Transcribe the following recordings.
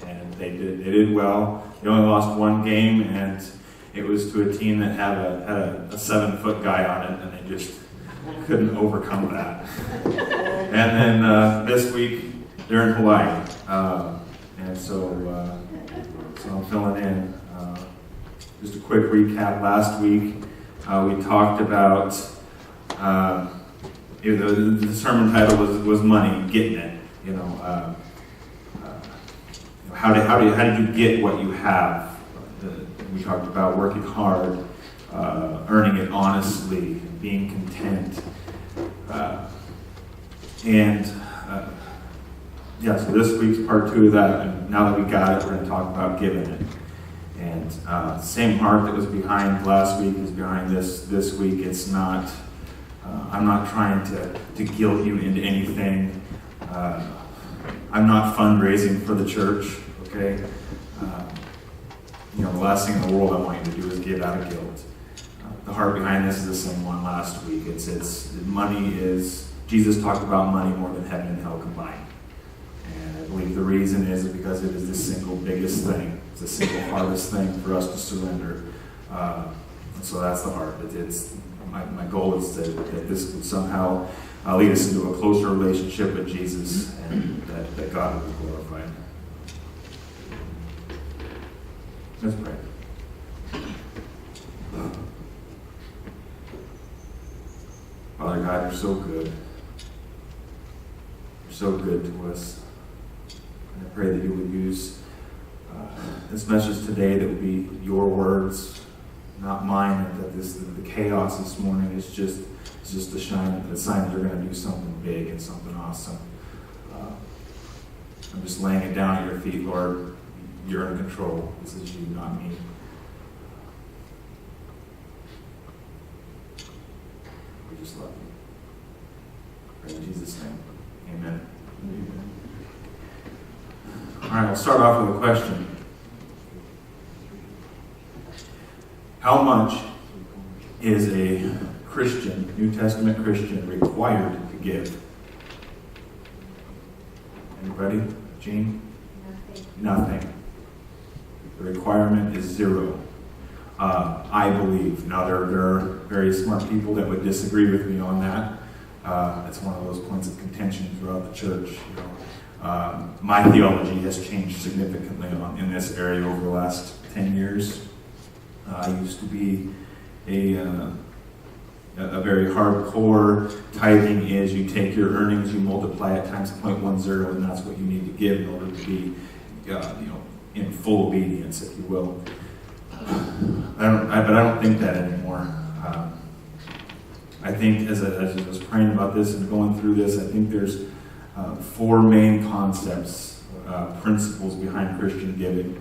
and they did well. They only lost one game, and it was to a team that had a 7-foot guy on it, and they just couldn't overcome that. And then this week they're in Hawaii, and so I'm filling in. Just a quick recap. Last week we talked about the sermon title was money, getting it. How did you get what you have? We talked about working hard, earning it honestly, being content, so this week's part 2 of that. And now that we got it, we're going to talk about giving it. And the same heart that was behind last week is behind this week. It's not. I'm not trying to guilt you into anything. I'm not fundraising for the church. Okay. The last thing in the world I want you to do is give out of guilt. The heart behind this is the same one last week. It's money is. Jesus talked about money more than heaven and hell combined. And I believe the reason is because it is the single biggest thing. It's the single hardest thing for us to surrender. And so that's the heart. My goal is that this would somehow lead us into a closer relationship with Jesus, and that God will be glorified. Let's pray. Father God, you're so good. You're so good to us. And I pray that you would use this message today that would be your words, not mine, and that the chaos this morning is just the sign that you're going to do something big and something awesome. I'm just laying it down at your feet, Lord. You're in control. This is you, not me. We just love you. Pray in Jesus' name. Amen. All right, I'll start off with a question. How much is a Christian, New Testament Christian, required to give? Anybody? Jean? Nothing. The requirement is 0. I believe. Now, there are very smart people that would disagree with me on that. It's one of those points of contention throughout the church. My theology has changed significantly in this area over the last 10 years. I used to be a very hardcore tithing is you take your earnings, you multiply it times 0.10, and that's what you need to give in order to be, in full obedience, if you will. But I don't think that anymore. I think as I was praying about this and going through this, I think there's 4 main concepts, principles behind Christian giving.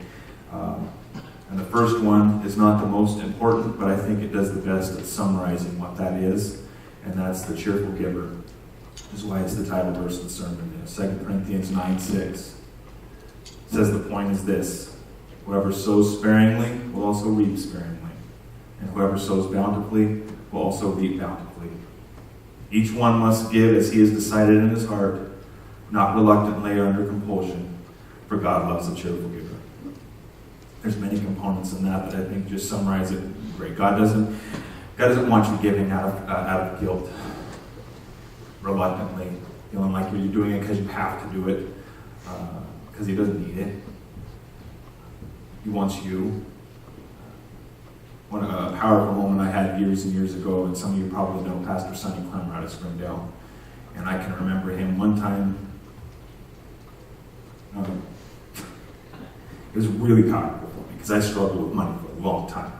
And the first one is not the most important, but I think it does the best at summarizing what that is, and that's the cheerful giver. This is why it's the title verse of the sermon. 2 Corinthians 9:6 says the point is this: whoever sows sparingly will also reap sparingly, and whoever sows bountifully will also reap bountifully. Each one must give as he has decided in his heart, not reluctantly or under compulsion, for God loves a cheerful giver. There's many components in that I think just summarize it great. God doesn't want you giving out of guilt, reluctantly, feeling like you're doing it because you have to do it, because he doesn't need it. He wants you. A powerful moment I had years and years ago, and some of you probably know Pastor Sonny Clemmer out of Springdale, and I can remember him one time. It was really powerful for me because I struggled with money for a long time.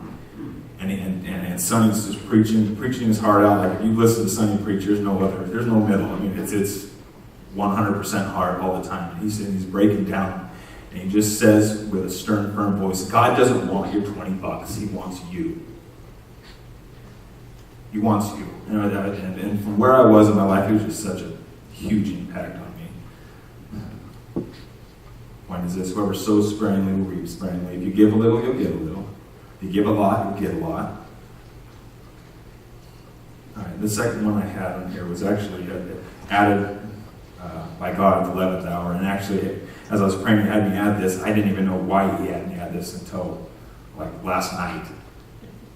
And Sonny's just preaching his heart out. Like if you listen to Sonny preach, there's no middle. I mean, it's 100% heart all the time. And he's breaking down, and he just says with a stern, firm voice, God doesn't want your $20. He wants you. He wants you. And from where I was in my life, it was just such a huge impact on me. Point is this: whoever sows sparingly will reap sparingly. If you give a little, you'll get a little. If you give a lot, you'll get a lot. All right, the second one I had on here was actually added by God at the 11th hour. And actually, as I was praying, he had me add this. I didn't even know why he had me add this until like last night.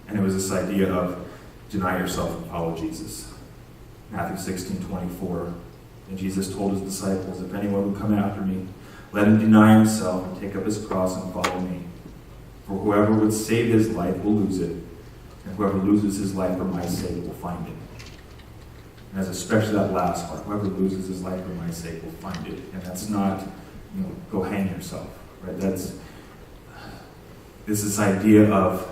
And it was this idea of deny yourself and follow Jesus. Matthew 16:24. And Jesus told his disciples, if anyone will come after me, let him deny himself and take up his cross and follow me. For whoever would save his life will lose it, and whoever loses his life for my sake will find it. And that's especially that last part. Whoever loses his life for my sake will find it. And that's not, go hang yourself. Right? This idea of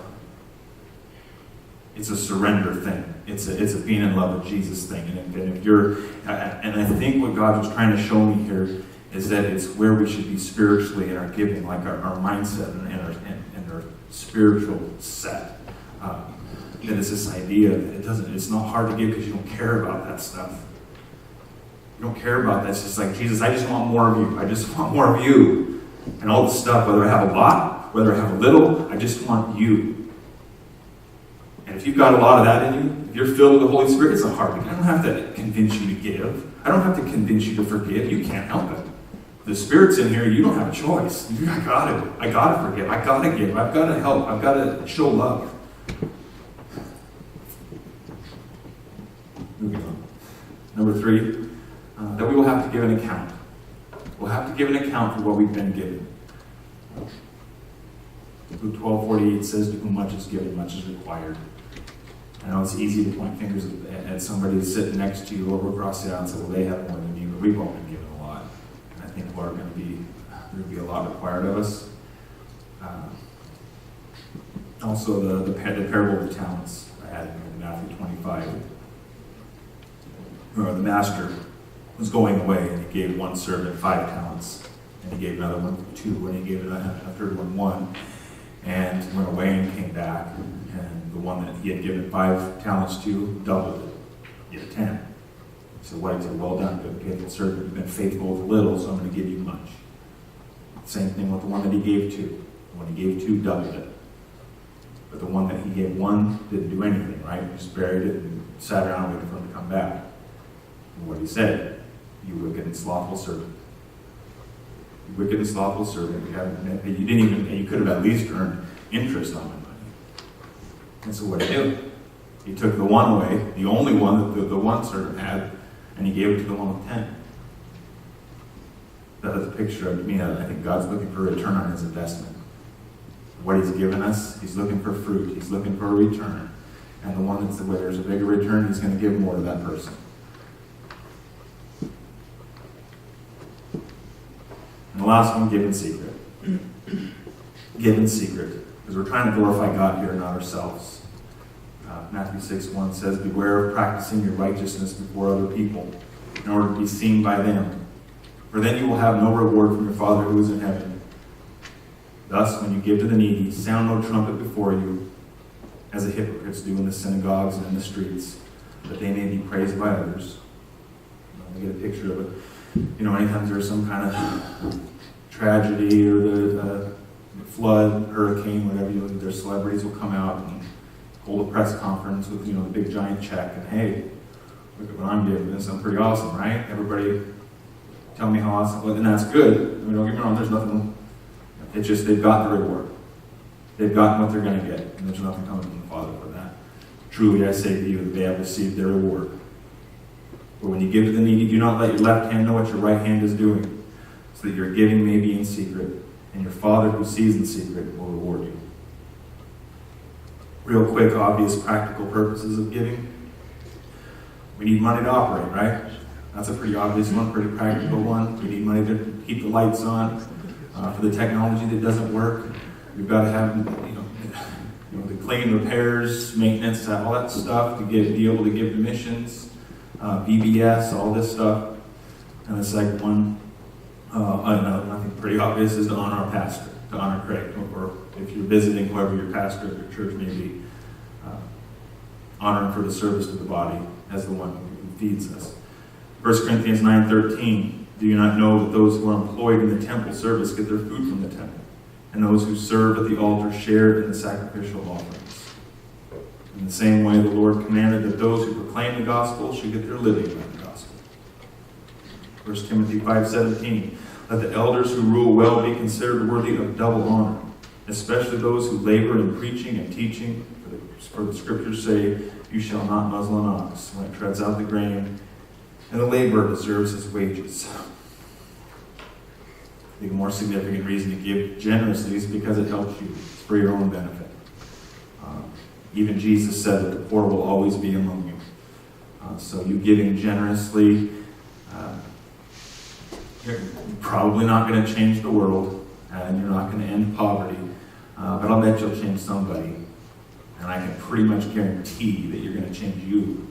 it's a surrender thing. It's a being in love with Jesus thing. And if you're, and I think what God was trying to show me here is that it's where we should be spiritually in our giving, like our mindset and our spiritual set. That it's this idea that it's not hard to give because you don't care about that stuff. You don't care about that. It's just like, Jesus, I just want more of you. I just want more of you. And all the stuff, whether I have a lot, whether I have a little, I just want you. And if you've got a lot of that in you, if you're filled with the Holy Spirit, it's not hard. I don't have to convince you to give. I don't have to convince you to forgive. You can't help it. The Spirit's in here, you don't have a choice. I gotta forgive. I gotta give. I've got to help. I've got to show love. Moving on. Number 3, that we will have to give an account. We'll have to give an account for what we've been given. Luke 12:48 says, to whom much is given, much is required. I know it's easy to point fingers at somebody who's sitting next to you over across the aisle and say, well, they have more than you, but we've all been given a lot. And I think there's going to be a lot required of us. Also, the parable of the talents I had in Matthew 25. The master was going away, and he gave one servant 5 talents, and he gave another one 2, and he gave a third one 1, and went away and came back, and the one that he had given 5 talents to doubled it. He had 10. So what? He said, well done, good faithful servant. You've been faithful with little, so I'm going to give you much. Same thing with the one that he gave 2. The one he gave 2 doubled it. But the one that he gave 1 didn't do anything, right? He just buried it and sat around waiting for him to come back. And what he said, you wicked and slothful servant. You wicked and slothful servant. You could have at least earned interest on my money. And so what did he do? He took the one away, the only one that the one servant had, and he gave it to the one with 10. That is a picture of me. I think God's looking for a return on his investment. What he's given us, he's looking for fruit. He's looking for a return. And the one where there's a bigger return, he's going to give more to that person. And the last one, give in secret. Give in secret. Because we're trying to glorify God here, not ourselves. Matthew 6:1 says, beware of practicing your righteousness before other people, in order to be seen by them. For then you will have no reward from your Father who is in heaven. Thus, when you give to the needy, sound no trumpet before you, as the hypocrites do in the synagogues and in the streets, that they may be praised by others. I get a picture of it. Anytime there's some kind of tragedy or the flood, hurricane, whatever, their celebrities will come out and hold a press conference with, the big giant check, and hey, look at what I'm giving. This is pretty awesome, right? Everybody tell me how awesome. Well, and that's good. Don't get me wrong, there's nothing. It's just they've got the reward. They've gotten what they're going to get, and there's nothing coming from the Father for that. Truly, I say to you that they have received their reward. But when you give to the needy, do not let your left hand know what your right hand is doing, so that your giving may be in secret, and your Father who sees in secret will reward you. Real quick, obvious, practical purposes of giving. We need money to operate, right? That's a pretty obvious one, pretty practical one. We need money to keep the lights on. For the technology that doesn't work, we've got to have, the clean, repairs, maintenance, all that stuff to be able to give to missions, VBS, all this stuff. And the second one, I think pretty obvious, is to honor our pastor, to honor Craig, or if you're visiting whoever your pastor of your church may be, honor him for the service to the body as the one who feeds us. 1 Corinthians 9:13. Do you not know that those who are employed in the temple service get their food from the temple, and those who serve at the altar share in the sacrificial offerings? In the same way, the Lord commanded that those who proclaim the gospel should get their living by the gospel. 1 Timothy 5:17. Let the elders who rule well be considered worthy of double honor, especially those who labor in preaching and teaching. For the scriptures say, you shall not muzzle an ox when it treads out the grain, and the laborer deserves his wages. I think a more significant reason to give generously is because it helps you. It's for your own benefit. Even Jesus said that the poor will always be among you. So you giving generously, you're probably not going to change the world, and you're not going to end poverty, but I'll bet you'll change somebody. And I can pretty much guarantee that you're going to change you.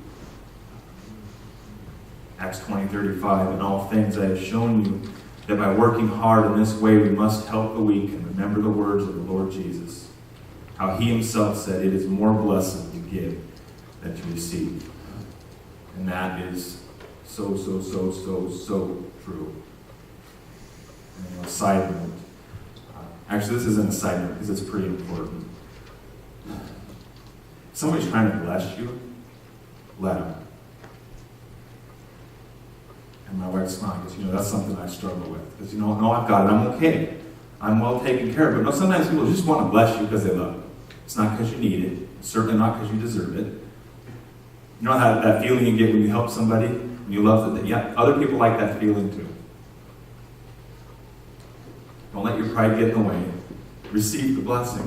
Acts 20:35, in all things I have shown you that by working hard in this way we must help the weak and remember the words of the Lord Jesus. How he himself said, it is more blessed to give than to receive. And that is so true. And a side note. Actually, this isn't a side note because it's pretty important. If somebody's trying to bless you, let them. And my wife's smiling because, that's something I struggle with. Because, no, I've got it. I'm okay. I'm well taken care of. But no, sometimes people just want to bless you because they love you. It's not because you need it. It's certainly not because you deserve it. You know that feeling you get when you help somebody? When you love them? Yeah, other people like that feeling too. Don't let your pride get in the way. Receive the blessing.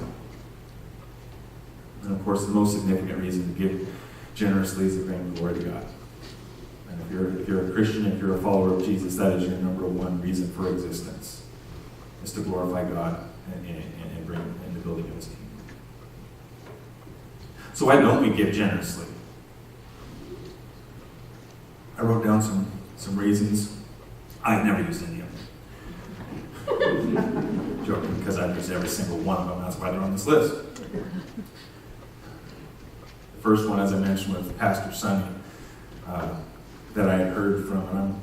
And of course, the most significant reason to give generously is to bring glory to God. And if you're a Christian, if you're a follower of Jesus, that is your number one reason for existence, is to glorify God and bring in the building of his kingdom. So why don't we give generously? I wrote down some reasons. I've never used any of them. Joking, because I've used every single one of them. That's why they're on this list. The first one, as I mentioned, with Pastor Sonny, that I had heard from, and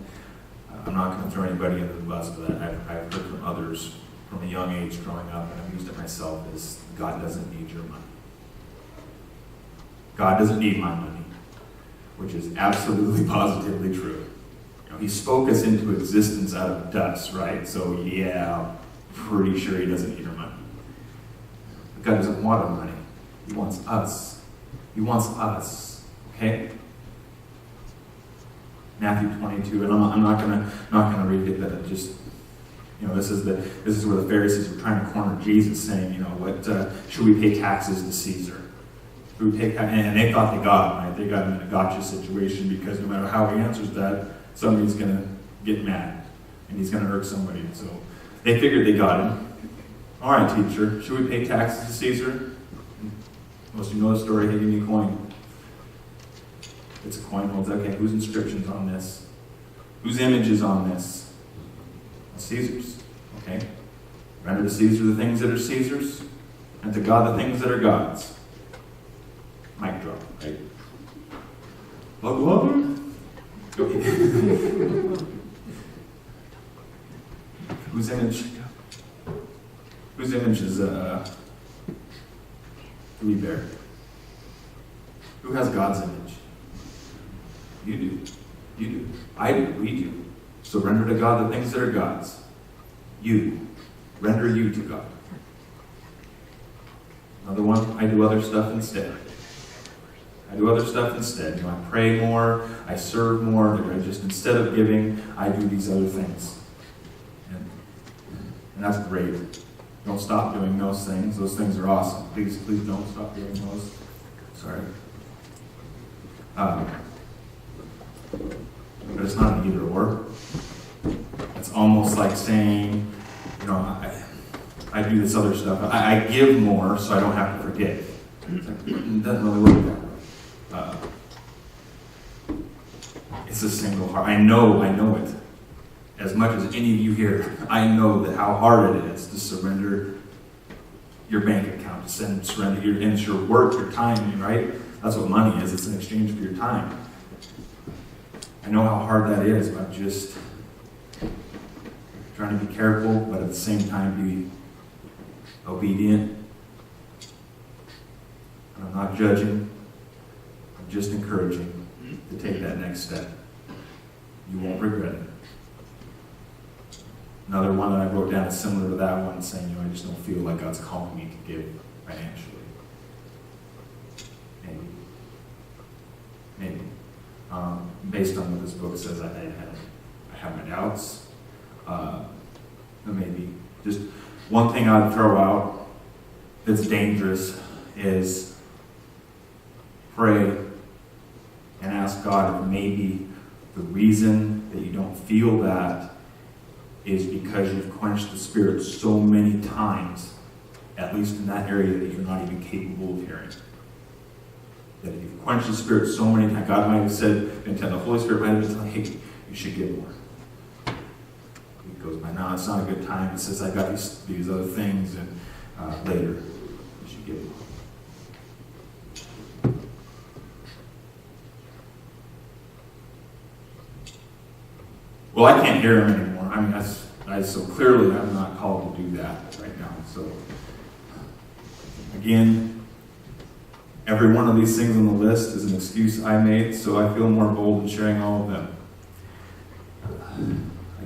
I'm not going to throw anybody under the bus, but I've heard from others from a young age growing up, and I've used it myself, is God doesn't need your money. God doesn't need my money, which is absolutely positively true. He spoke us into existence out of dust, right? So yeah, pretty sure he doesn't need our money. But God doesn't want our money. He wants us. He wants us. Okay? Matthew 22, and I'm not gonna read it, but just this is where the Pharisees were trying to corner Jesus, saying, what should we pay taxes to Caesar? Should we pay and they thought they got him, right? They got him in a gotcha situation because no matter how he answers that, somebody's gonna get mad and he's gonna hurt somebody. So they figured they got him. All right, teacher, should we pay taxes to Caesar? Most of you know the story. Hey, give me a coin. It's a coin. Well, okay, whose inscription's on this? Whose image is on this? Well, Caesar's. Okay. Render to Caesar the things that are Caesar's, and to God the things that are God's. Mic drop, right? Love. Whose image? Whose image is do we bear? Who has God's image? You do. You do. I do. We do. So render to God the things that are God's. You. Render you to God. Another one, I do other stuff instead. I pray more, I serve more, instead of giving, I do these other things. And that's great. Don't stop doing those things. Those things are awesome. Please don't stop doing those. Sorry. But it's not an either or. It's almost like saying, I do this other stuff. I give more so I don't have to forget. It's like, it doesn't really work that way. It's a single heart. I know it. As much as any of you here, I know that how hard it is to surrender your bank account, to surrender and it's your work, your time, right? That's what money is. It's an exchange for your time. I know how hard that is, but just trying to be careful, but at the same time be obedient. And I'm not judging. I'm just encouraging to take that next step. You won't regret it. Another one that I wrote down is similar to that one, saying, I just don't feel like God's calling me to give financially. Maybe. Based on what this book says, I have my doubts. Maybe. Just one thing I'd throw out that's dangerous is pray and ask God if maybe the reason that you don't feel that is because you've quenched the Spirit so many times, at least in that area, that you're not even capable of hearing. That if you've quenched the Spirit so many times, God might have said, the Holy Spirit might have been telling, hey, you should give more. He goes, no, it's not a good time. It says, I got these other things, and later, you should give more. Well, I can't hear him anymore. So clearly I'm not called to do that right now. So, again, every one of these things on the list is an excuse I made, so I feel more bold in sharing all of them.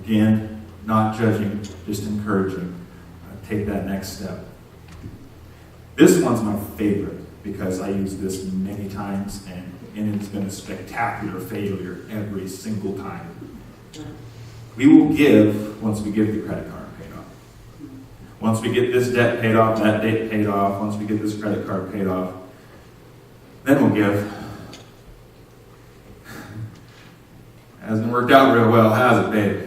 Again, not judging, just encouraging. Take that next step. This one's my favorite because I use this many times, and it's been a spectacular failure every single time. We will give once we get the credit card paid off. Once we get this debt paid off, that debt paid off, once we get this credit card paid off, then we'll give. Hasn't worked out real well, has it, babe?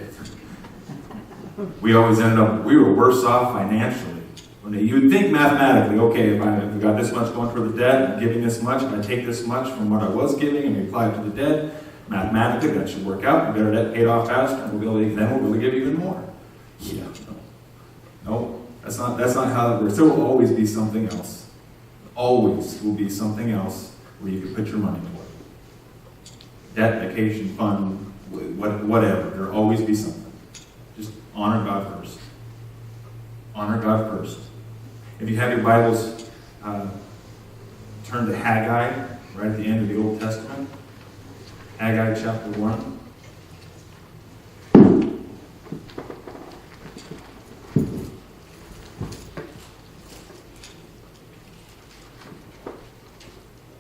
We always ended up, we were worse off financially. You would think mathematically, okay, if we got this much going for the debt, I'm giving this much, if I take this much from what I was giving and we apply it to the debt, mathematically, that should work out. We get our debt paid off faster, and then we'll be able to give even more. Yeah, no, that's not how that works. There will always be something else. Always will be something else where you can put your money toward. Debt, vacation, fund, whatever. There will always be something. Just honor God first. Honor God first. If you have your Bibles, turn to Haggai, right at the end of the Old Testament. Haggai chapter 1.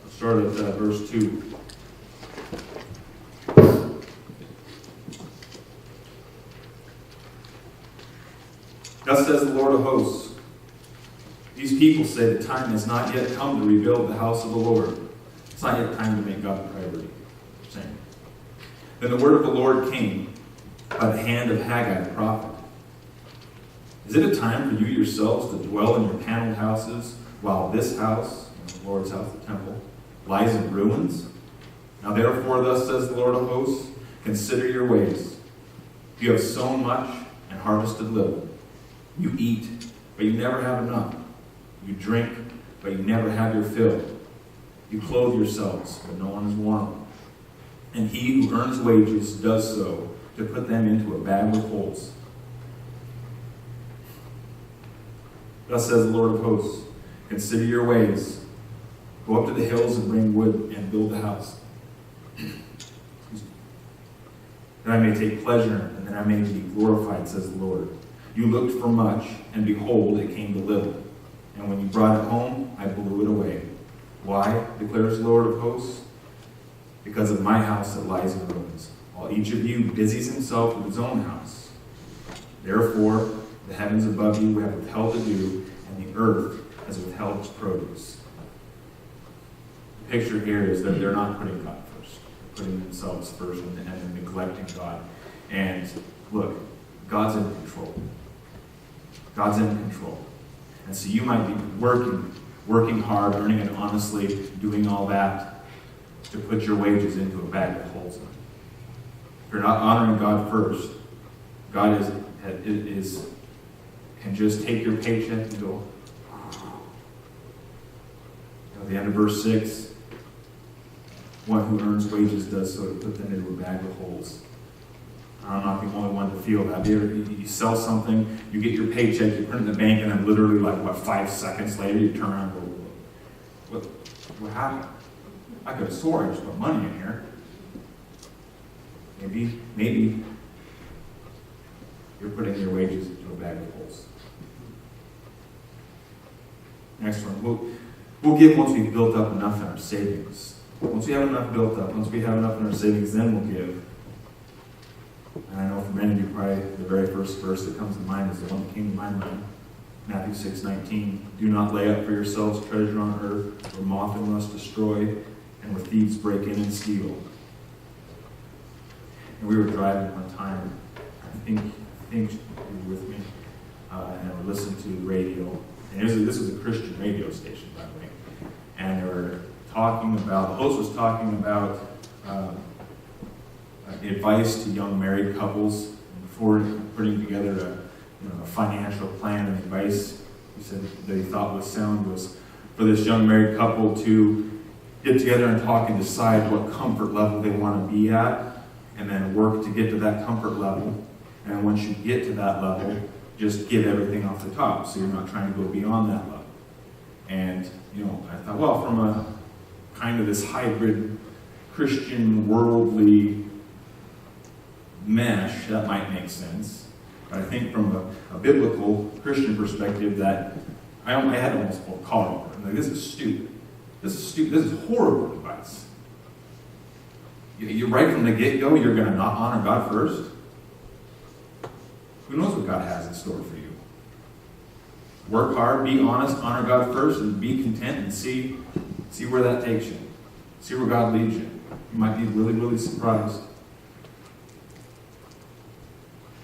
Let's start at verse 2. Thus says the Lord of hosts, these people say the time has not yet come to rebuild the house of the Lord. It's not yet time to make God the priority. Then the word of the Lord came by the hand of Haggai the prophet. Is it a time for you yourselves to dwell in your paneled houses, while this house, the Lord's house, the temple, lies in ruins? Now therefore, thus says the Lord of hosts, consider your ways. You have sown much and harvested little. You eat, but you never have enough. You drink, but you never have your fill. You clothe yourselves, but no one is warm. And he who earns wages does so to put them into a bag with holes. Thus says the Lord of hosts, consider your ways. Go up to the hills and bring wood and build a house. That I may take pleasure and that I may be glorified, says the Lord. You looked for much, and behold, it came to little. And when you brought it home, I blew it away. Why, declares the Lord of hosts? Because of my house that lies in ruins, while each of you busies himself with his own house. Therefore, the heavens above you have withheld the dew, and the earth has withheld its produce. The picture here is that they're not putting God first. They're putting themselves first and they're neglecting God. And look, God's in control. God's in control. And so you might be working hard, earning it honestly, doing all that, to put your wages into a bag with holes in it. If you're not honoring God first, God can just take your paycheck and go. At the end of verse 6, one who earns wages does so to put them into a bag with holes. I'm not the only one to feel that. You sell something, you get your paycheck, you put it in the bank, and then literally 5 seconds later you turn around and go, what happened? I could have swore I just put money in here. Maybe you're putting your wages into a bag of holes. Next one. We'll give once we've built up enough in our savings. Once we have enough built up, once we have enough in our savings, then we'll give. And I know for many of you, probably the very first verse that comes to mind is the one that came to my mind. Matthew 6:19. Do not lay up for yourselves treasure on earth, where moth and rust destroy, and where thieves break in and steal. And we were driving one time, I think you were with me, and we listened to the radio. And this was a Christian radio station, by the way. And they were talking about, the host was talking about advice to young married couples before putting together a financial plan and advice. He said that he thought was sound was for this young married couple to get together and talk and decide what comfort level they want to be at, and then work to get to that comfort level. And once you get to that level, just give everything off the top, so you're not trying to go beyond that level. And, I thought, well, from a kind of this hybrid Christian worldly mesh, that might make sense. But I think from a biblical Christian perspective, that I had to almost call it. Like, this is stupid. This is stupid. This is horrible advice. You're right from the get-go, you're going to not honor God first. Who knows what God has in store for you? Work hard, be honest, honor God first, and be content, and see where that takes you. See where God leads you. You might be really, really surprised.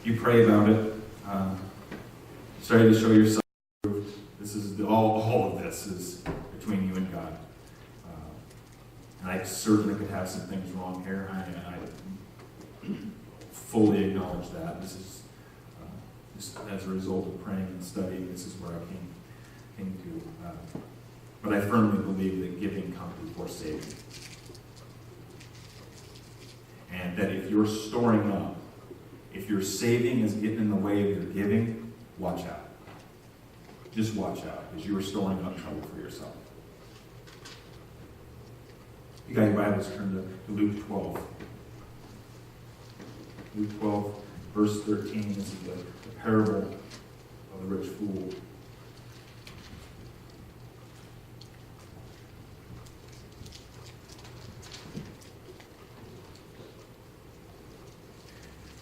You pray about it. Study to show yourself approved. This is all of this is between you and God. And I certainly could have some things wrong here. I fully acknowledge that. This is just as a result of praying and studying. This is where I came to. But I firmly believe that giving comes before saving, and that if you're storing up, if your saving is getting in the way of your giving, watch out. Just watch out, because you are storing up trouble for yourself. You got your Bibles, turn to Luke 12. Luke 12, verse 13. This is the parable of the rich fool.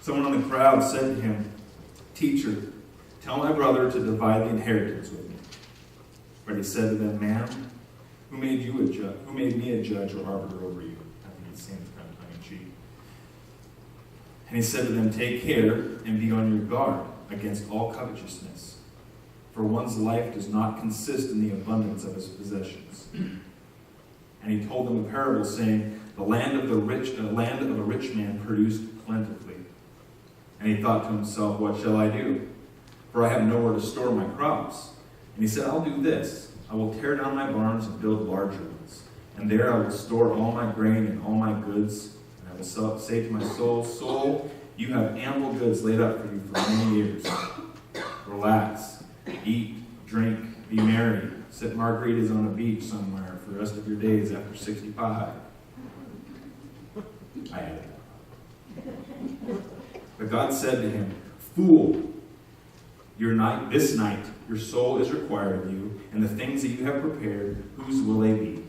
Someone in the crowd said to him, "Teacher, tell my brother to divide the inheritance with me." But he said to them, "Man, who made you a judge? Who made me a judge or arbiter over you?" I think it seems kind of tongue-in-cheek. And he said to them, "Take care and be on your guard against all covetousness, for one's life does not consist in the abundance of his possessions." And he told them a parable, saying, the land of a rich man produced plentifully. And he thought to himself, "What shall I do? For I have nowhere to store my crops." And he said, "I'll do this. I will tear down my barns and build larger ones. And there I will store all my grain and all my goods. And I will say to my soul, Soul, you have ample goods laid up for you for many years. Relax, eat, drink, be merry. Sip margaritas on a beach somewhere for the rest of your days after 65. I added that. But God said to him, "Fool, this night your soul is required of you, and the things that you have prepared, whose will they be?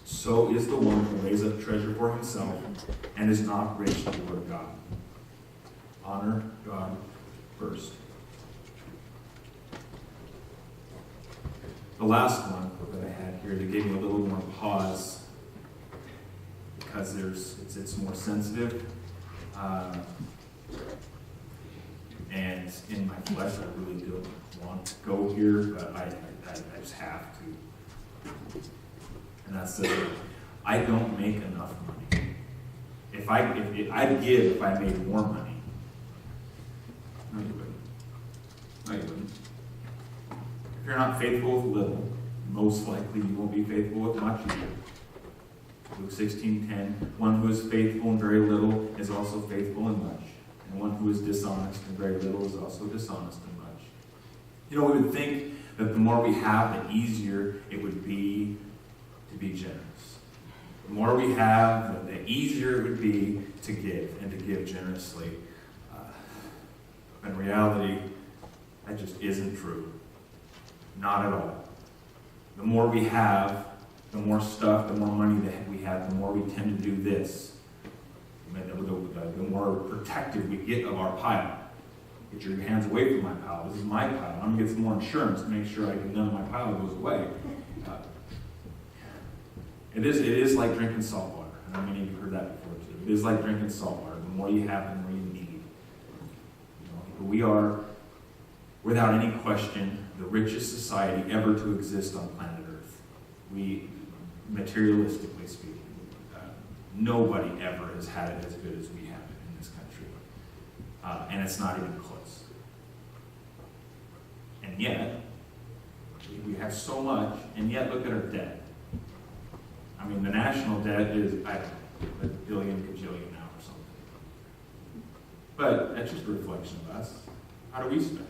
So is the one who lays up treasure for himself and is not rich toward God." Honor God first. The last one that I had here to give you a little more pause, because it's more sensitive. And in my flesh, I really don't want to go here, but I just have to. And that's this: I don't make enough money. I'd give if I made more money. No, you wouldn't. No, you wouldn't. If you're not faithful with little, most likely you won't be faithful with much either. Luke 16:10, one who is faithful in very little is also faithful in much. And one who is dishonest in very little is also dishonest in much. We would think that the more we have, the easier it would be to be generous. The more we have, the easier it would be to give, and to give generously. But in reality, that just isn't true. Not at all. The more we have, the more stuff, the more money that we have, the more we tend to do this. The more protective we get of our pile. Get your hands away from my pile. This is my pile. I'm going to get some more insurance to make sure none of my pile goes away. It is like drinking salt water. I know many of you heard that before too. It is like drinking salt water. The more you have, the more you need. We are, without any question, the richest society ever to exist on planet Earth. We, materialistically speaking, nobody ever has had it as good as we have it in this country. And it's not even close. And yet, we have so much, and yet look at our debt. I mean, the national debt is, I don't know, $1 billion, gajillion now or something. But that's just a reflection of us. How do we spend?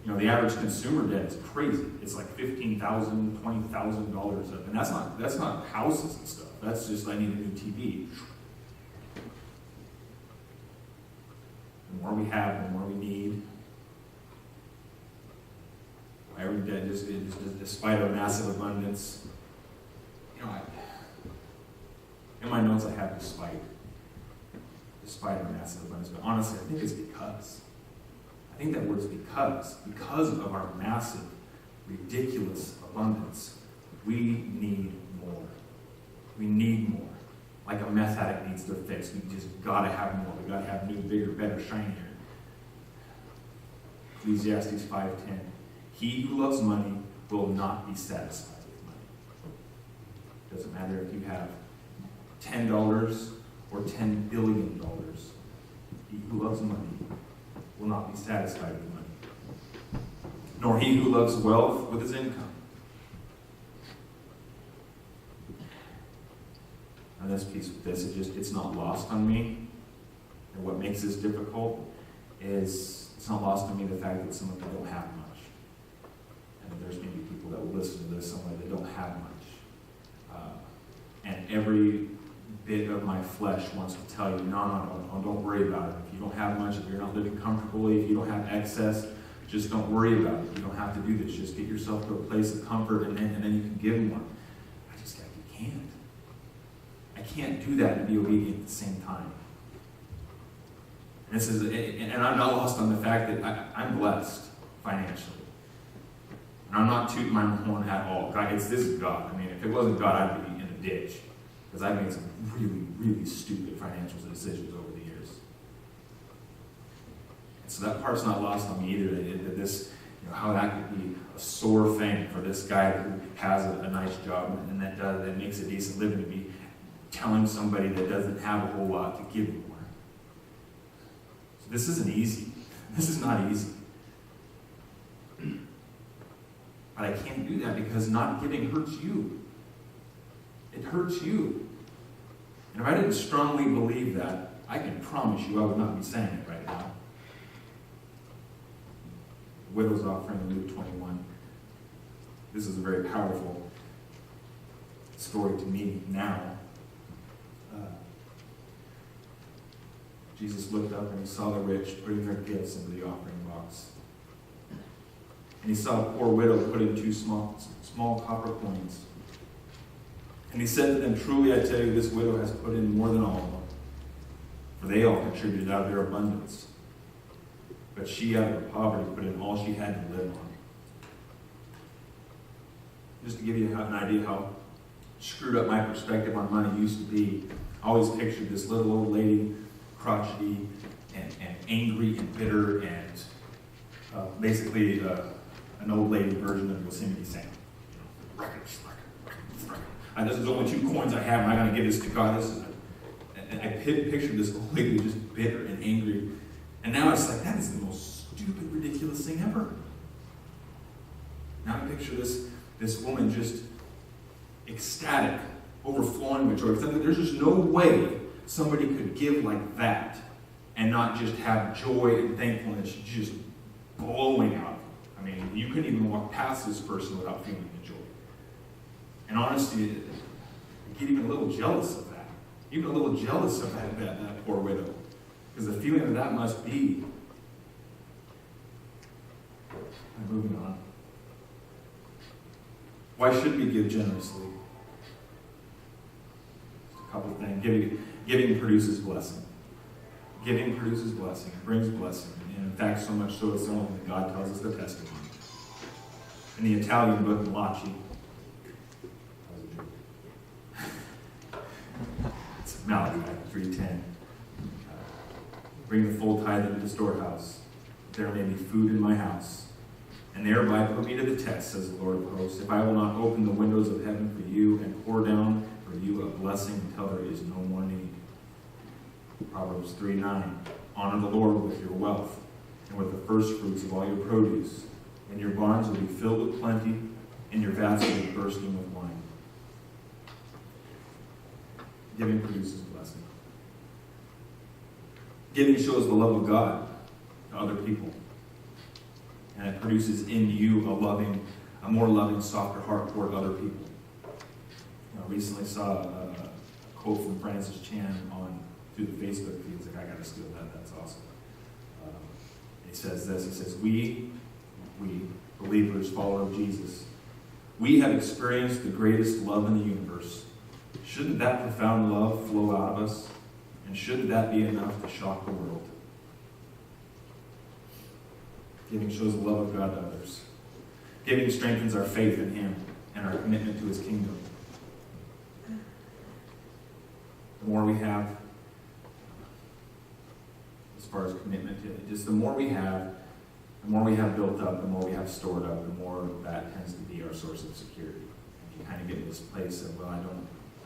The average consumer debt is crazy. It's like $15,000, $20,000 up. And that's not houses and stuff. That's just, I need a new TV. The more we have, the more we need. Every debt, just despite our massive abundance. In my notes I have despite our massive abundance. But honestly, I think it's because. I think that word's because of our massive, ridiculous abundance, we need more. We need more. Like a meth addict needs their fix. We just gotta have more. We gotta have new, bigger, better, shinier. Ecclesiastes 5:10. He who loves money will not be satisfied with money. Doesn't matter if you have $10 or $10 billion. He who loves money will not be satisfied with money, nor he who loves wealth with his income. And this piece with this, it's not lost on me. And what makes this difficult is it's not lost on me the fact that some of them don't have much. And there's maybe people that will listen to this somewhere that don't have much. And every bit of my flesh wants to tell you, no, don't worry about it. If you don't have much, if you're not living comfortably, if you don't have excess, just don't worry about it. You don't have to do this. Just get yourself to a place of comfort, and then you can give more. You can't. I can't do that and be obedient at the same time. And I'm not lost on the fact that I'm blessed financially. And I'm not tooting my horn at all. This is God. I mean, if it wasn't God, I'd be in a ditch. Because I've made some really, really stupid financial decisions over the years. And so that part's not lost on me either. That this, how that could be a sore thing for this guy who has a nice job and that makes a decent living to be telling somebody that doesn't have a whole lot to give more. So this isn't easy. This is not easy. But I can't do that because not giving hurts you. It hurts you. And if I didn't strongly believe that, I can promise you I would not be saying it right now. The widow's offering in Luke 21. This is a very powerful story to me now. Jesus looked up and he saw the rich putting their gifts into the offering box. And he saw a poor widow put in 2 small copper coins. And he said to them, truly I tell you, this widow has put in more than all of them, for they all contributed out of their abundance. But she out of her poverty put in all she had to live on. Just to give you an idea how screwed up my perspective on money used to be, I always pictured this little old lady, crotchety and angry and bitter and basically an old lady version of Yosemite Sam. This is only 2 coins I have, and I got to give this to God. And I pictured this old lady just bitter and angry. And now it's like, that is the most stupid, ridiculous thing ever. Now I picture this woman just ecstatic, overflowing with joy. There's just no way somebody could give like that and not just have joy and thankfulness just blowing out. I mean, you couldn't even walk past this person without feeling the joy. And honestly, I get even a little jealous of that. Even a little jealous of that poor widow. Because the feeling that must be. Why should we give generously? Just a couple of things. Giving produces blessing. Giving produces blessing. It brings blessing. And in fact, so much so it's the only thing that God tells us the testimony. In the Italian book, Malachi, it's Malachi 3:10. Bring the full tithe into the storehouse, that there may be food in my house, and thereby put me to the test, says the Lord of hosts, if I will not open the windows of heaven for you and pour down for you a blessing until there is no more need. Proverbs 3:9. Honor the Lord with your wealth and with the first fruits of all your produce, and your barns will be filled with plenty, and your vats will be bursting with wine. Giving produces blessing. Giving shows the love of God to other people. And it produces in you a more loving, softer heart toward other people. I recently saw a quote from Francis Chan through the Facebook feed. He's like, I got to steal that. That's awesome. He says this. He says, we believers, followers of Jesus, we have experienced the greatest love in the universe. Shouldn't that profound love flow out of us? And shouldn't that be enough to shock the world? Giving shows the love of God to others. Giving strengthens our faith in Him and our commitment to His kingdom. The more we have, as far as commitment to it, just the more we have built up, the more we have stored up, the more that tends to be our source of security. And you kind of get in this place of,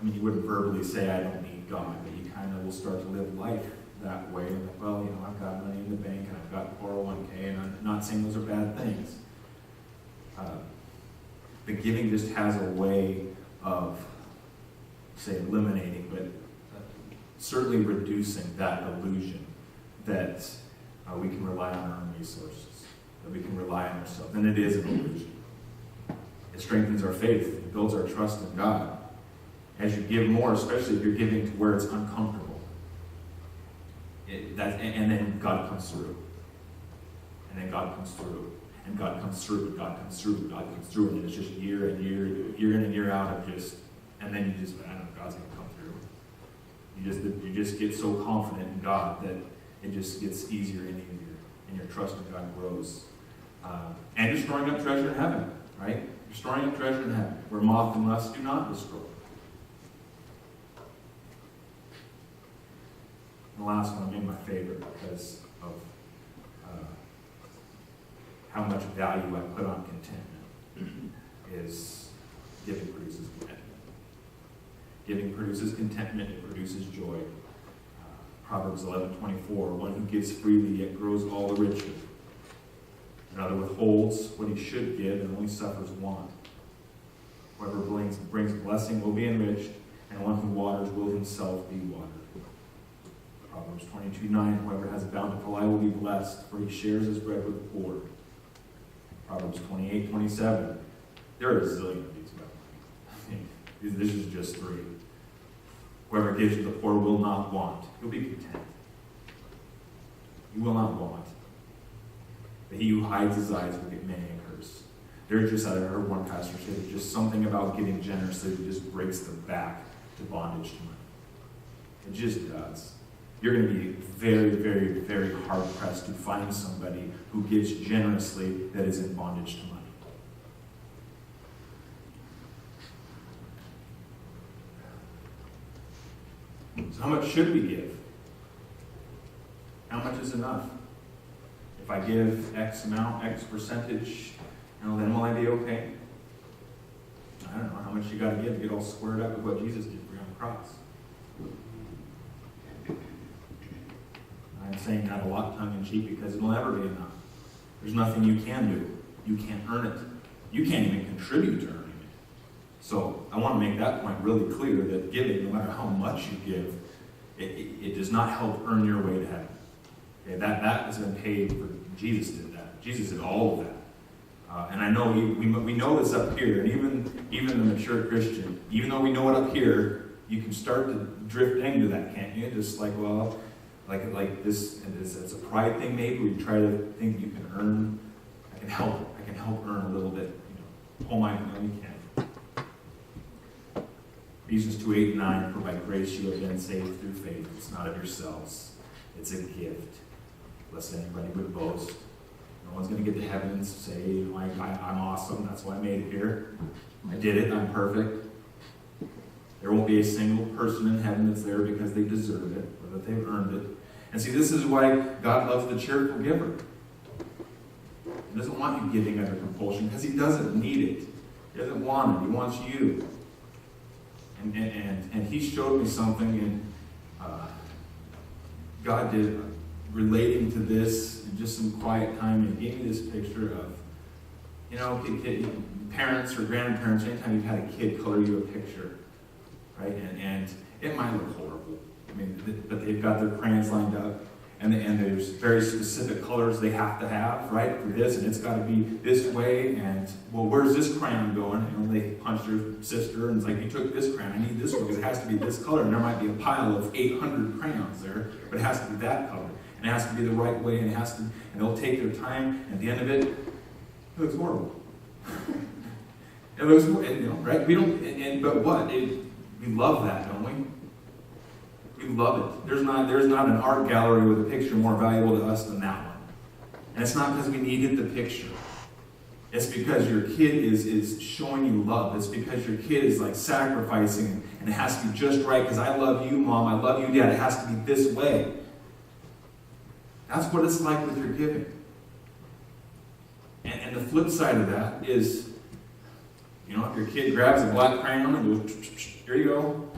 you wouldn't verbally say I don't need God, but you kind of will start to live life that way. Like, I've got money in the bank and I've got 401k, and I'm not saying those are bad things. But giving just has a way of, say, eliminating, but certainly reducing that illusion that we can rely on our own resources, that we can rely on ourselves. And it is an illusion. It strengthens our faith. It builds our trust in God. As you give more, especially if you're giving to where it's uncomfortable, and then God comes through. And then God comes through. And God comes through, and God comes through, and God comes through. And it's just year and year in and year out of and then you just, I know God's going to come through. You just get so confident in God that it just gets easier and easier. And your trust in God grows. And you're storing up treasure in heaven, right? You're storing up treasure in heaven, where moth and rust do not destroy. And the last one, I made my favorite because of how much value I put on contentment, is giving produces contentment. Giving produces contentment, it produces joy. Proverbs 11:24, one who gives freely yet grows all the richer. Another withholds what he should give and only suffers want. Whoever brings blessing will be enriched, and one who waters will himself be watered. Proverbs 22:9, whoever has a bountiful eye will be blessed, for he shares his bread with the poor. Proverbs 28:27, there are a zillion of these, but this is just three. Whoever gives to the poor will not want. He'll be content. He will not want. But he who hides his eyes will get many a curse. I heard one pastor say there's just something about giving generously that just breaks the back to bondage to money. It just does. You're going to be very, very, very hard-pressed to find somebody who gives generously that is in bondage to money. So how much should we give? How much is enough? If I give X amount, X percentage, then will I be okay? I don't know how much you got to give to get all squared up with what Jesus did for you on the cross. I'm saying that a lot tongue-in-cheek because it'll never be enough. There's nothing you can do. You can't earn it. You can't even contribute to earning it. So I want to make that point really clear that giving, no matter how much you give, it does not help earn your way to heaven. Okay, that has been paid for. Jesus did that. Jesus did all of that. And I know we know this up here, and even the mature Christian, even though we know it up here, you can start to drift into that, can't you? Just like, like this, and it's a pride thing maybe. We try to think you can earn. I can help earn a little bit. Oh my, no, you can't. Ephesians 2:8-9, for by grace you have been saved through faith. It's not of yourselves. It's a gift. Lest anybody would boast. No one's going to get to heaven and say, I'm awesome. That's why I made it here. I did it. I'm perfect. There won't be a single person in heaven that's there because they deserve it or that they've earned it. And see, this is why God loves the cheerful giver. He doesn't want you giving under compulsion because he doesn't need it. He doesn't want it. He wants you. And he showed me something, and God did, relating to this in just some quiet time, and gave me this picture of, parents or grandparents, anytime you've had a kid color you a picture, right? And it might look horrible. But they've got their crayons lined up, and there's very specific colors they have to have, right, for this, and it's got to be this way, and, well, where's this crayon going? They punch their sister, and it's like, you took this crayon, I need this one, because it has to be this color, and there might be a pile of 800 crayons there, but it has to be that color, and it has to be the right way, and they'll take their time, and at the end of it, it looks horrible. It looks, right? We don't, but what? We love that, don't we? We love it. There's not an art gallery with a picture more valuable to us than that one. And it's not because we needed the picture. It's because your kid is showing you love. It's because your kid is like sacrificing, and it has to be just right because I love you, Mom. I love you, Dad. It has to be this way. That's what it's like with your giving. And the flip side of that is, if your kid grabs a black crayon and goes, here you go.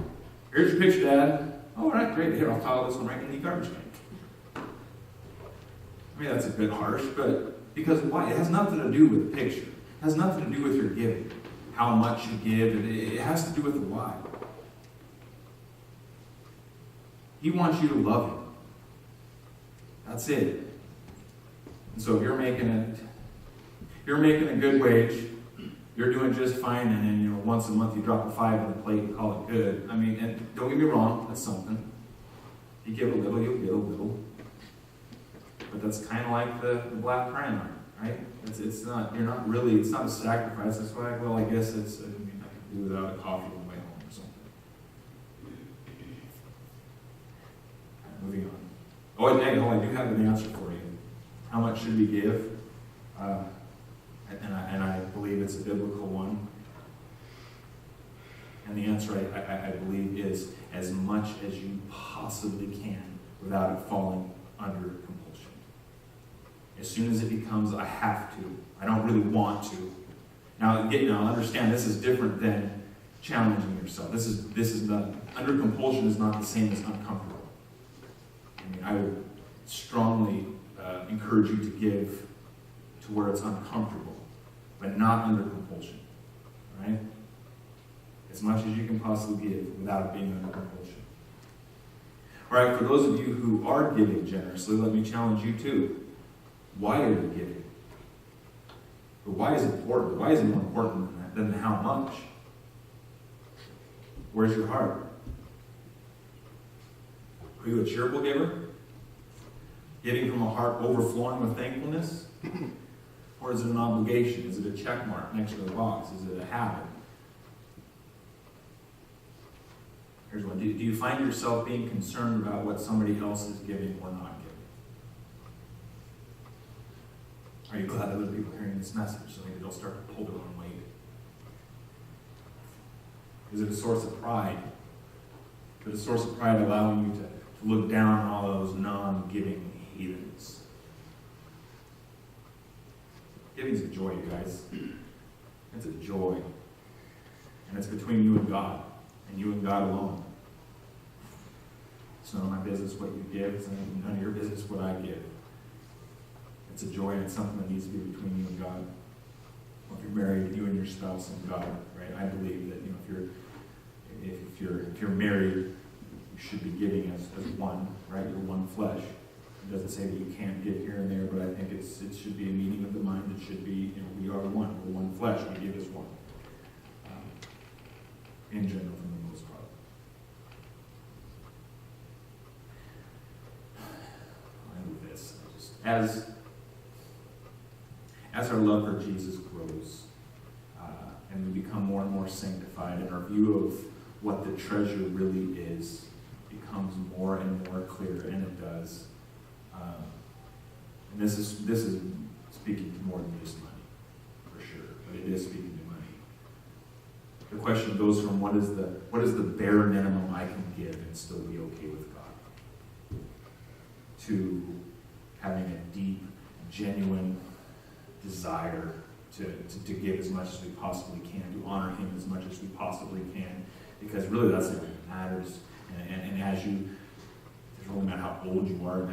Here's your picture, Dad. All right, great. Here, I'll pile this one right in the garbage can. That's a bit harsh, but because why? It has nothing to do with the picture. It has nothing to do with your giving, how much you give. It has to do with the why. He wants you to love him. That's it. And so if you're making a good wage, you're doing just fine, and then once a month you drop a 5 on the plate and call it good. And don't get me wrong, that's something. You give a little, you'll get a little. But that's kind of like the black crayon, right? It's not a sacrifice. It's like, well, I guess I can do without a coffee on the way home or something. Moving on. I do have an answer for you. How much should we give? And I believe it's a biblical one. And the answer, I believe, is as much as you possibly can without it falling under compulsion. As soon as it becomes, I have to, I don't really want to. Now understand, this is different than challenging yourself. This is not, under compulsion is not the same as uncomfortable. I would strongly encourage you to give to where it's uncomfortable, but not under compulsion, right? As much as you can possibly give without it being under compulsion. All right, for those of you who are giving generously, let me challenge you too. Why are you giving? But why is it important? Why is it more important than how much? Where's your heart? Are you a cheerful giver? Giving from a heart overflowing with thankfulness? Or is it an obligation? Is it a check mark next to the box? Is it a habit? Here's one. Do you find yourself being concerned about what somebody else is giving or not giving? Are you glad other people are hearing this message so maybe they'll start to pull their own weight? Is it a source of pride? Is it a source of pride allowing you to look down on all those non-giving heathens? Giving is a joy, you guys. It's a joy. And it's between you and God. And you and God alone. It's none of my business what you give. It's none of your business what I give. It's a joy, and it's something that needs to be between you and God. Well, if you're married, you and your spouse and God, right? I believe that if you're married, you should be giving as one, right? You're one flesh. It doesn't say that you can't give here and there, but I think it should be a meeting of the mind. It should be, we are one. We're one flesh. We give as one. In general, for the most part. I know this. As our love for Jesus grows, and we become more and more sanctified, and our view what the treasure really is becomes more and more clear, and it does. And this is speaking to more than just money, for sure, but it is speaking to money. The question goes from what is the bare minimum I can give and still be okay with God, to having a deep, genuine desire to give as much as we possibly can, to honor Him as much as we possibly can, because really that's what matters. And as you, it doesn't really matter how old you are,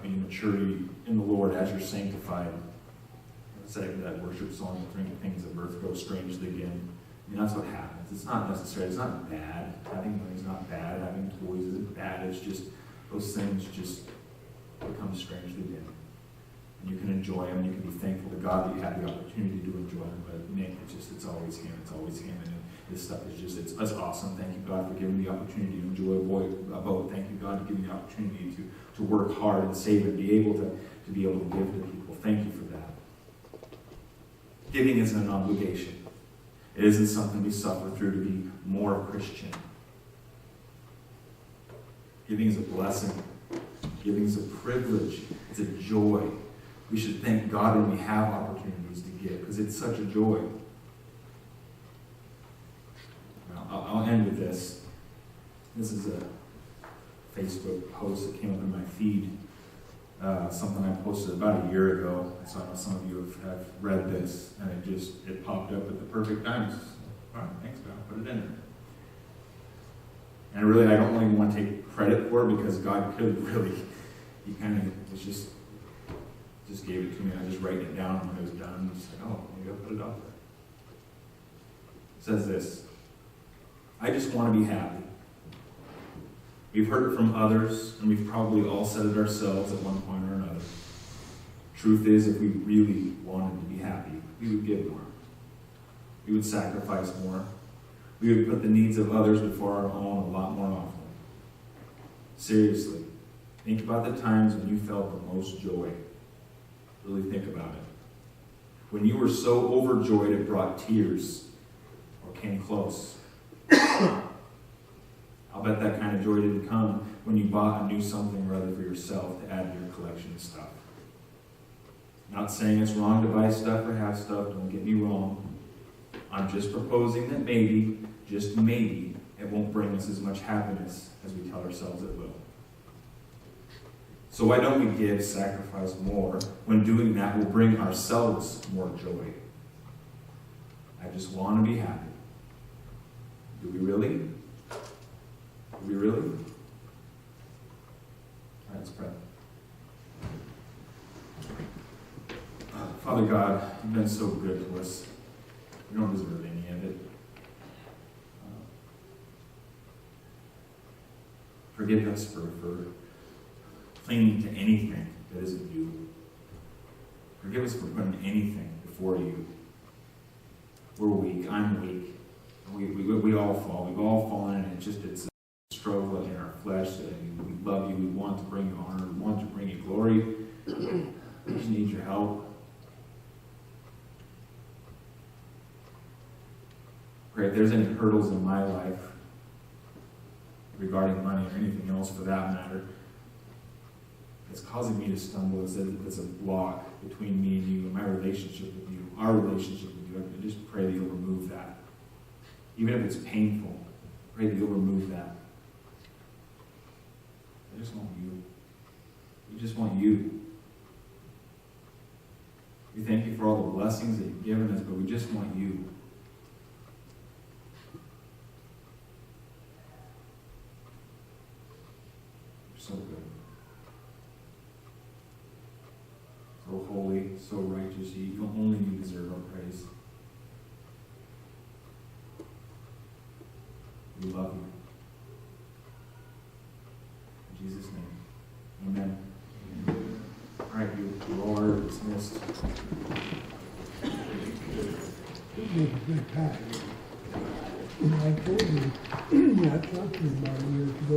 in maturity in the Lord, as you're sanctified. It's like that worship song, things of earth grow strangely again. I mean, that's what happens. It's not necessary. It's not bad. Having money is not bad. Having toys isn't bad. It's just those things just become strangely dim. And you can enjoy them. You can be thankful to God that you have the opportunity to enjoy them. But man, it's always Him. It's always Him. And this stuff is just, it's awesome. Thank you, God, for giving me the opportunity to enjoy a boat. Thank you, God, for giving me the opportunity to work hard and save and be able to be able to give to people. Thank you for that. Giving isn't an obligation. It isn't something we suffer through to be more Christian. Giving is a blessing. Giving is a privilege. It's a joy. We should thank God when we have opportunities to give, because it's such a joy. Now, I'll end with this. This is a Facebook post that came up in my feed. Something I posted about a year ago. So I know some of you have read this, and it popped up at the perfect time. All right, thanks, God. Put it in there. And really, I don't really want to take credit for it, because God could really, He kind of was just gave it to me. I just write it down when it was done. Just like, oh, maybe I'll put it up there. It says this: I just want to be happy. We've heard it from others, and we've probably all said it ourselves at one point or another. Truth is, if we really wanted to be happy, we would give more. We would sacrifice more. We would put the needs of others before our own a lot more often. Seriously, think about the times when you felt the most joy. Really think about it. When you were so overjoyed it brought tears or came close. I'll bet that kind of joy didn't come when you bought a new something or other for yourself to add to your collection of stuff. Not saying it's wrong to buy stuff or have stuff, don't get me wrong. I'm just proposing that maybe, just maybe, it won't bring us as much happiness as we tell ourselves it will. So why don't we give, sacrifice more, when doing that will bring ourselves more joy? I just want to be happy. Do we really? Do we really? All right, let's pray. Father God, You've been so good to us. We don't deserve any of it. Forgive us for clinging to anything that isn't You. Forgive us for putting anything before You. We're weak. I'm weak. We all fall. We've all fallen, and it's a struggle in our flesh. We love You. We want to bring You honor. We want to bring You glory. We just need Your help. Pray if there's any hurdles in my life regarding money or anything else for that matter, it's causing me to stumble. It's a block between me and You and my relationship with You, our relationship with You. I just pray that You'll remove that. Even if it's painful, pray that You'll remove that. I just want You. We just want You. We thank You for all the blessings that You've given us, but we just want You. You're so good. So holy, so righteous. Only You deserve our praise. We love You. In Jesus' name, amen. All right, you all are dismissed. It was a good time. And I told you, I talked to you about years ago.